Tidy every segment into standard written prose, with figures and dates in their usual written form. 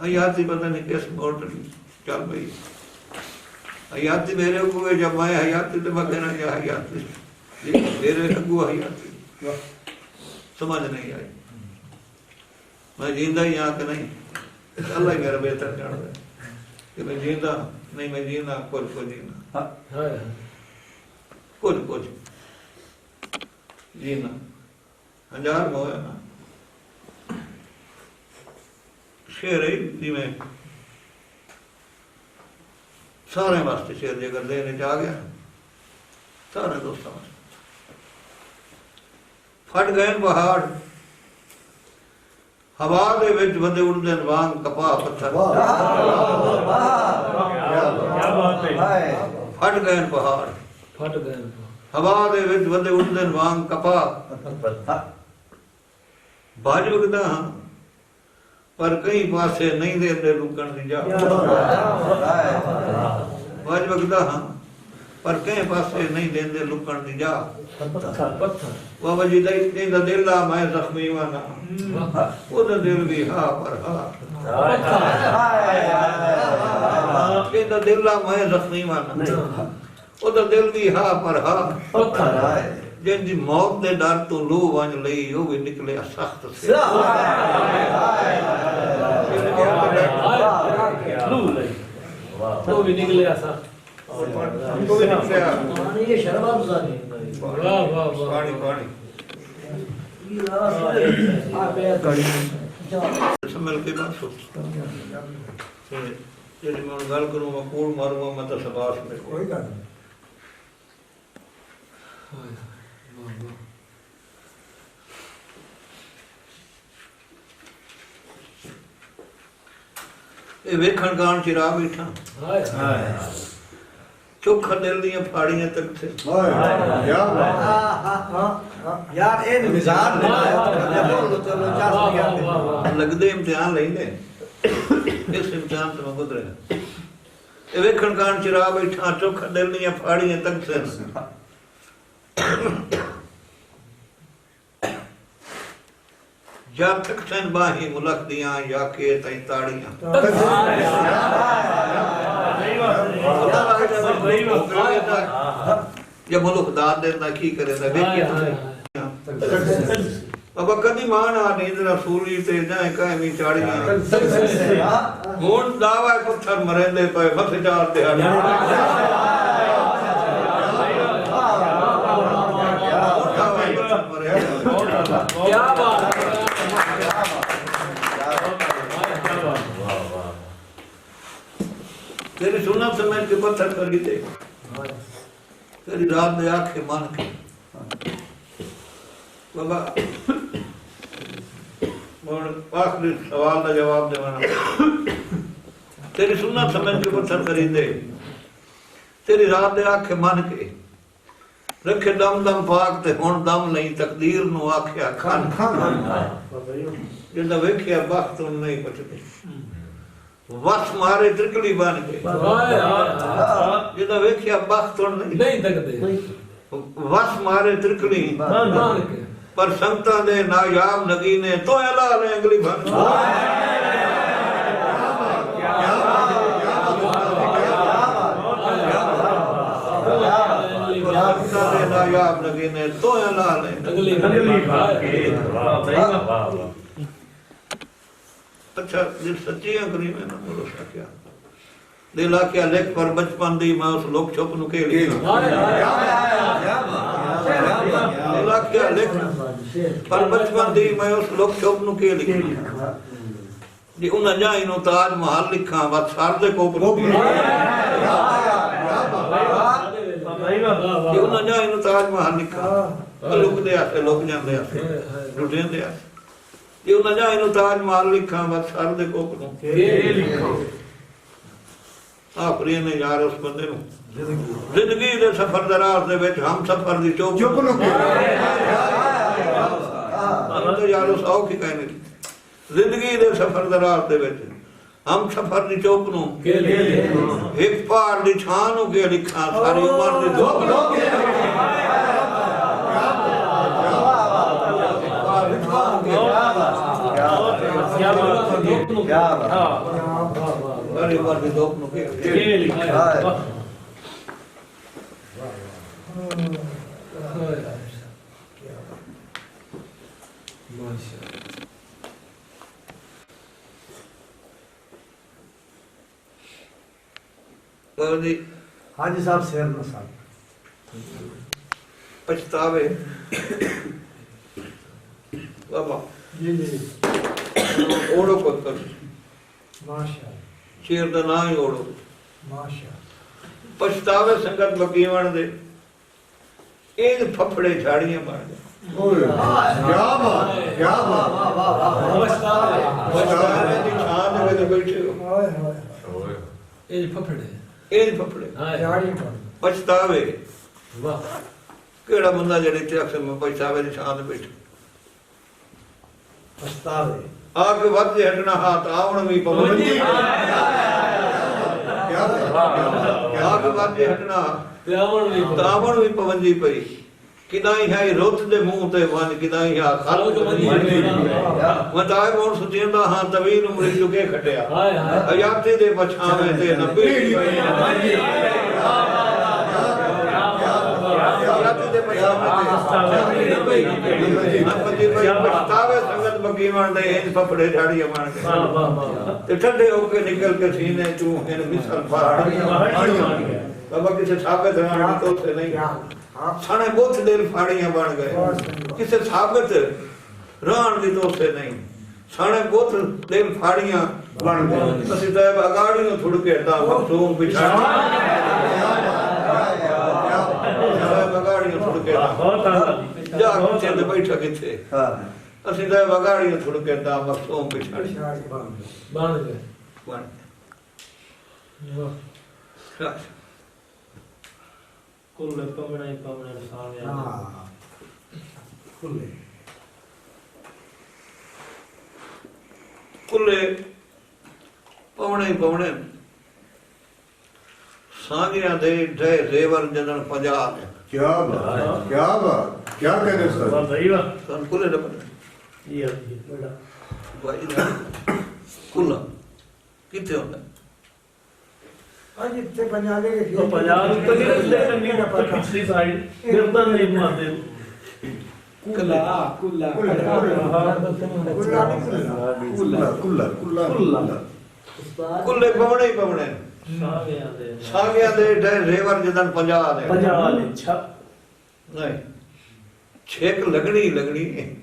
हयाती पता नहीं किस मोटर चल पई हयाती मेरे अगुए जब मैं हयाती तो मैं कहना क्या हयाती मेरे अगुआ हयाती समझ नहीं आई मैं जींदा ही यहाँ के नहीं अल्लाह ही मेरा बेहतर जानता है कि मैं जींदा नहीं मैं जीना कुछ को जीना कुछ जीना हजार में होया ना शेर है जिमें सारे वास्ते शेर जेकर देने च आ गया सारे दोस्तों फट गए पहाड़ हवा दे विच बंदे उड़दे वांग कपा पत्थर फट गए पहाड़ हवा दे विच बंदे उड़दे वांग कपा बाज वगदा हां पर कई पासे नहीं देंदे रुकण दी जा बाज वगदा हां पर कई पासे नहीं देंदे लुकण दी जा बाबा जी दा दिल ला मैं जख्मी वाना ओदा दिल भी हा पर हा दा दिल ला मैं जख्मी वाना ओदा दिल भी हा पर हा जिंदी मौत दे डर तो लूह वंज लई ओ भी निकले सख्त से लूह लई तो भी निकले सख्त तो भी निकले ये शर्म अफजानी वाह वाह वाह पानी पानी समझ के बात सोच जेडी मैं गल करूं मैं कूड़ मारूंगा मैं तो सबास में कोई गल ये वेखण गान चिरा बैठा चोखा दिल दियां फाड़ियां तक से यार ए मिजाज लगदे इम्तिहान लेंदे इस इम्तिहान से मैं गुजरे ये वेखण गान चिरा बैठा चोखा दिल दियां फाड़ियां तक से जब तक सन बाही मुलक दियां या के तई ताड़ियां ये मुलक दान देता की करेंदा देखिए अब कदी मान आ नहीं रसूली ते जाए कायमी चाड़ियां हुन दावा पत्थर मरेंदे पे मथे चार ते क्या बात तेरी सुन्नत समझ के पत्थर कर दे तेरी रात में आंखें मान के बाबा और आखिरी सवाल का जवाब देवाना तेरी सुन्नत समझ के पत्थर कर दे तेरी रात में आंखें मान के रखे दम दम पाक ते हुण दम नहीं तकदीर नु आख्या खान जिंदा वेखिया वक्त नहीं पछते वस मारे त्रिकली बन गए जिंदा वेखिया वक्त नहीं तकदे वस मारे त्रिकली पर संगतां दे नायाब नगीने तो अला ले अगली बन नायाब नगीने तो अला ले अगली अच्छा दिल सच्ची करीब है ना बोलो क्या दिल आख्या लिख पर बचपन दी मैं उस लोक चुप नु के लिखा दिल आख्या लिख पर बचपन दी मैं उस लोक चुप नु के लिखा जी उन जाई नु ताज महल लिखा बस सार दे कोप नु जी उन जाई नु ताज महल लिखा लुक दे आसे लुक जांदे आसे रुठे दे आसे ये उन जाए नु ताज महल लिखा बस सर दे कोप नु के लिखो आखरी ने यार उस बंदे नु जिंदगी दे सफर दराज दे विच हम सफर दी चुप नु के तो यार उस औखी कहने जिंदगी दे सफर दराज दे विच हम सफर दी चुप नु के लिखो एक पहाड़ दी छां नु के लिखा सारी उम्र दी धुप नु के क्या बात है क्या बात अरे बार भी दो नु के और हाजी साहब शेर न साहब पछतावे बाबा जी जी ओड़ो पुत्र माशा शेर दा ना ही ओड़ो माशा पछतावे संगत बकीवण दे ਇਹ ਫਫੜੇ ਝਾੜੀਆਂ ਬਣ ਗਏ ओए क्या बात क्या बात ਪਛਤਾਵੇ ਦੀ ਛਾਂ ਦੇ ਵਿੱਚ ਬੈਠੇ ਹੋ हाय हाय ਇਹ ਫਫੜੇ यारी पर ਪਛਤਾਵੇ ਵਾਹ ਕਿਹੜਾ ਬੰਦਾ ਜਿਹੜੇ ਤੇ ਅਕਸਰ ਮੈਂ ਪਛਤਾਵੇ ਦੀ ਛਾਂ ਤੇ ਬੈਠੇ पछतावे ਆ ਕੇ ਵੱਧੇ ਹਟਣਾ ਹੱਥ ਆਉਣ ਵੀ ਪਵਨ ਜੀ क्या ਆ ਕੇ ਵੱਧੇ ਹਟਣਾ ਪਿਆਵਣ ਵੀ ਤਾਵਣ ਵੀ ਪਵਨ ਜੀ ਪਈ ਕਿਦਾਈ ਹੈ ਰੁੱਤ ਦੇ ਮੂੰਹ ਤੇ ਵਨ ਕਿਦਾਈ ਆ ਖਾਲੋ ਚ ਮੰਨੀ ਮਤਾਏ ਮੋਰ ਸੁਚੇਂਦਾ ਹਾਂ ਤਵੀਰ ਉਮਰ ਚੁਕੇ ਖਟਿਆ ਹਾਏ ਹਾਏ ਹਯਾਤੀ ਦੇ ਪਛਾਵੇਂ ਤੇ ਨਬੀ ਹਯਾਤੀ ਦੇ ਪਛਾਵੇਂ ਤੇ ਨਬੀ ਪਛਤਾਵੇ ਸੰਗਤ ਬਗੀਵਣ ਦੇ ਇੰਜ ਫਫੜੇ ਝਾੜੀਆਂ ਬਣ ਕੇ ਵਾਹ ਵਾਹ ਵਾਹ ਤੇ ਠੰਡੇ ਹੋ ਕੇ ਨਿਕਲ ਕੇ ਸੀਨੇ ਚੋਂ ਇਹਨ ਮਿਸਲ ਫਾੜ ਬਾਬਾ ਕਿਸੇ ਸਾਬਤ ਰਹਿਣ ਤੋਂ ਉੱਥੇ ਨਹੀਂ ਸਾਣੇ ਬਹੁਤ ਦੇਰ ਫਾੜੀਆਂ ਬਣ ਗਏ ਕਿਸੇ ਸਾਬਤ ਰਹਿਣ ਦੀ ਤੋਂ ਉੱਥੇ ਨਹੀਂ ਸਾਣੇ ਬਹੁਤ ਦੇਰ ਫਾੜੀਆਂ ਬਣ ਗਏ ਅਸੀਂ ਤਾਂ ਅਗਾੜੀਆਂ ਥੁੜ ਕੇ ਤਾਂ ਮਖਸੂਮ ਪਿਛਾੜੀ ਅਗਾੜੀਆਂ ਥੁੜ ਕੇ ਬਹੁਤ ਆਲਾ ਜਾ ਕੇ ਤੇ ਬੈਠਾ ਕਿੱਥੇ ਅਸੀਂ ਤਾਂ ਅਗਾੜੀਆਂ ਥੁੜ ਕੇ ਤਾਂ ਮਖਸੂਮ ਪਿਛਾੜੀ ਬਣ ਗਏ ਬਣ ਵਾਹ ਕੁੱਲ ਪਵਣਾ ਹੀ ਪਵਣਾ ਸਾਰਿਆਂ हां खुले ਕੁੱਲੇ ਪਵਣੇ ਹੀ ਪਵਣੇ ਸਾਂਗਿਆਂ ਦੇ ਢੇ ਰੇਵਰ ਜਦਨ ਪੰਜਾ क्या बात क्या बात क्या कहने सर ਵਾਹ ਸਹੀ ਵਾਹ ਸਾਨੂੰ ਕੁੱਲੇ ਦਾ ਪਤਾ ਇਹ ਆ ਜੀ ਬੜਾ ਭਾਈ ਦਾ ਕੁੱਲਾ ਕਿੱਥੇ ਹੁੰਦਾ आज इतने पंजाबी के ਉਹ ਪੰਜਾਬ ਤੋਂ ਨਹੀਂ ਕੰਨੀ ਨਾ ਪਿਛਲੀ ਸਾਈਡ ਗਿਰਦਨ ਨਹੀਂ ਮਾਰਦੇ कुल्ला कुल्ला कुल्ला कुल्ला कुल्ला कुल्ला कुल्ला ਕੁੱਲੇ ਪਵਣੇ ਹੀ ਪਵਣੇ ਸਾਰਿਆਂ ਦੇ ਸਾਂਗਿਆਂ ਦੇ ਢੇ ਰੇਵਰ ਜਦਨ ਪੰਜਾ ਦੇ ਪੰਜਾਬ ਦੇ ਛਾ ਨਹੀਂ ਛੇਕ ਲੱਗਣੀ ਲੱਗਣੀ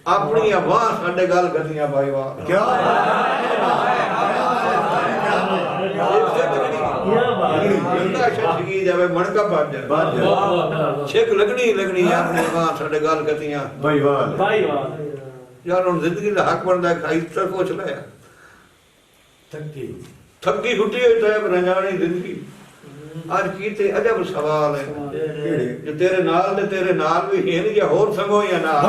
ਆਪਣੀ ਆਵਾਜ਼ ਸਾਡੇ ਗੱਲ ਕਰਨੀਆਂ ਭਾਈ ਵਾਹ क्या ਛੇਕ ਜਾਵੇ ਮਣਕਾ ਵੱਜ ਜਾਵੇ ਵਾਹ ਛੇਕ ਲੱਗਣੀ ਲੱਗਣੀ ਆਪਣੀ ਆਵਾਜ਼ ਸਾਡੇ ਗੱਲ ਕਰਨੀਆਂ भाई वाह ਭਾਈ ਵਾਹ ਯਾਰ ਹੁਣ ਜ਼ਿੰਦਗੀ ਦਾ ਹੱਕ ਬਣਦਾ ਖਾਈ ਤਰ ਪੁੱਛ ਲਿਆ थकी ਥੱਕੀ ਛੁੱਟੀ ਹੋਈ ਤਾਂ ਰੰਜਾਣੀ ਜ਼ਿੰਦਗੀ ਅੱਜ ਕੀ ਤੇ ਅਜਬ ਸਵਾਲ ਹੈ ਜੇ ਤੇਰੇ ਨਾਲ ਵੀ ਹੈ ਨਹੀਂ ਜਾਂ ਹੋਰ ਸੰਗੋ ਜਾਂ ਨਾ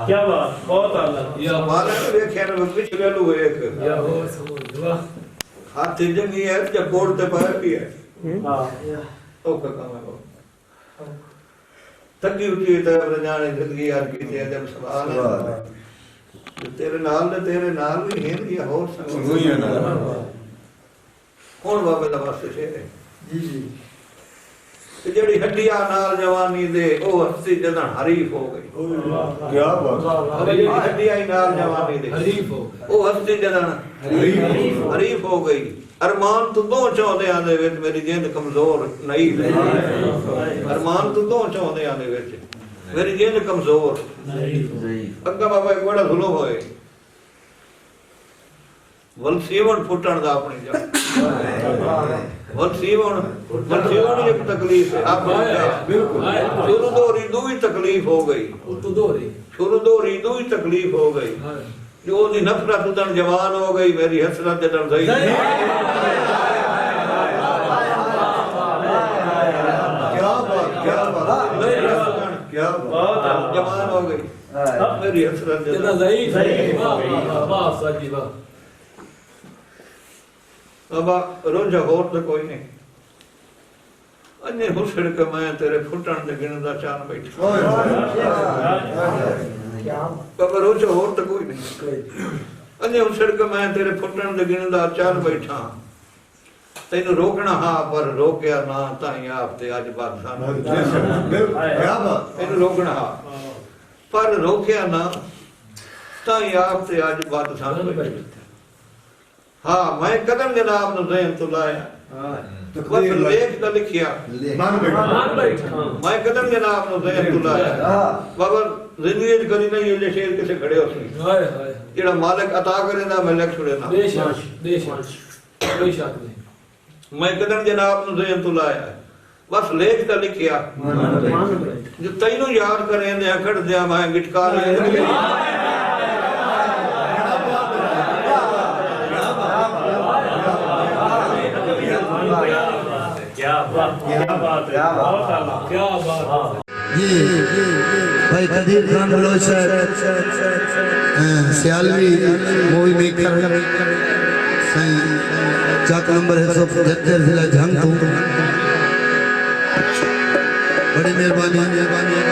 ਕੀ ਬਾਤ ਬਹੁਤ ਆਲਾ ਯਾ ਮਾਲਕ ਵੇਖਿਆ ਨਾ ਪਿਛਲੇ ਨੂੰ ਵੇਖ ਯਾ ਹੋ ਸਮਝ ਵਾਹ ਹੱਥ ਜੰਗੀ ਹੈ ਜਾਂ ਕੋੜ ਤੇ ਪਾਇਆ ਵੀ ਹੈ ਹਾਂ ਉਹ ਕੰਮ ਹੈ ਥੱਕੀ ਉੱਠੀ ਤਾਂ ਰੰਜਾਣੀ ਜ਼ਿੰਦਗੀ ਯਾਰ ਕੀ ਤੇ ਅਜਬ ਸਵਾਲ ਹੈ ਤੇਰੇ ਨਾਲ ਵੀ ਹੈ ਨਹੀਂ ਜਾਂ ਹੋਰ ਸੰਗੋ वही है ना ਕੌਣ ਬਾਬੇ ਦਾ ਵਾਸਤੇ ਸ਼ੇਰ ਹੈ जी जी ਤੇ ਜਿਹੜੀ ਹੱਡੀਆਂ ਨਾਲ ਜਵਾਨੀ ਦੇ ਉਹ ਹਸਤੀ ਜਦਨ ਹਰੀਫ ਹੋ ਗਈ क्या बात ਜਿਹੜੀ ਹੱਡੀਆਂ ਹੀ ਨਾਲ ਜਵਾਨੀ ਦੇ ਹਰੀਫ ਹੋ ਉਹ ਹਸਤੀ ਜਦਨ ਹਰੀਫ ਹੋ ਗਈ ਅਰਮਾਨ ਤੋਂ ਦੋ ਚਾਹੁੰਦਿਆਂ ਦੇ ਵਿੱਚ ਮੇਰੀ ਜਿੰਦ ਕਮਜ਼ੋਰ ਨਹੀਂ ਅਰਮਾਨ ਤੋਂ ਦੋ ਚਾਹੁੰਦਿਆਂ ਦੇ ਵਿੱਚ ਮੇਰੀ ਜਿੰਦ ਕਮਜ਼ੋਰ ਅੱਗਾ ਬਾਬਾ ਇੱਕ ਬੜਾ ਜ਼ੁਲਮ ਹੋਏ ਵਲਸੀਵਨ ਫੁੱਟਣ ਦਾ ਆਪਣੀ ਜਾ ਵਲਸੀਵਨ ਇੱਕ ਤਕਲੀਫ ਹੈ ਆਪ बिल्कुल ਸ਼ੁਰੂ ਦੋਰੀ ਦੂਈ ਤਕਲੀਫ ਹੋ ਗਈ ਸ਼ੁਰੂ ਦੋਰੀ ਦੂਈ ਤਕਲੀਫ ਹੋ ਗਈ ਜੋ ਉਹਦੀ ਨਫ਼ਰਤ ਉਦਣ ਜਵਾਨ ਹੋ ਗਈ ਮੇਰੀ ਹਸਰਤ ਜਦਨ ਸਹੀ क्या बात क्या बात क्या बात ਬਹੁਤ ਆਲਾ जवान हो गई मेरी हसरत ਕਿੰਨਾ जदन ਸਹੀ ਵਾਹ ਵਾਹ ਸੱਚੀ ਵਾਹ बाबा रोजा होर तो कोई नहीं अन्ने हुसड़ के मैं तेरे फुटण दे गिणदा चान बैठा ओए क्या पर रोज होर तो कोई नहीं कोई अन्ने हुसड़ के मैं तेरे फुटण दे गिणदा चान बैठा तेन रोकना हाँ पर रोकया ना ताई आप ते अज बादशाह क्या बात तेन रोकना हाँ पर रोकया ना ताई आप ते अज बादशाह हाँ मैं कदम जनाब नु ज़हन तो लाया बस लेख का लिखिया मान बैठा मैं कदम जनाब नु ज़हन तो लाया बाबा जिंदगी च कदी नहीं ये शेर किसे खड़े हो सी ਹਾਏ ਹਾਏ जेड़ा मालिक अता करे ना मैं लिख छुड़े ना ਬੇਸ਼ੱਕ ਬੇਸ਼ੱਕ ਕੋਈ ਸ਼ੱਕ ਨਹੀਂ मैं कदम जनाब नु ज़हन तो लाया बस लेख का लिखिया जो तैनू याद करे ने अखड़ दिया मैं गिटकार क्या बात है बहुत आला क्या बात है ये भाई कदीर खान बलोचर सियालवी मूवी मेकर सही चाक नंबर 175 जिला जंग बड़ी मेहरबानी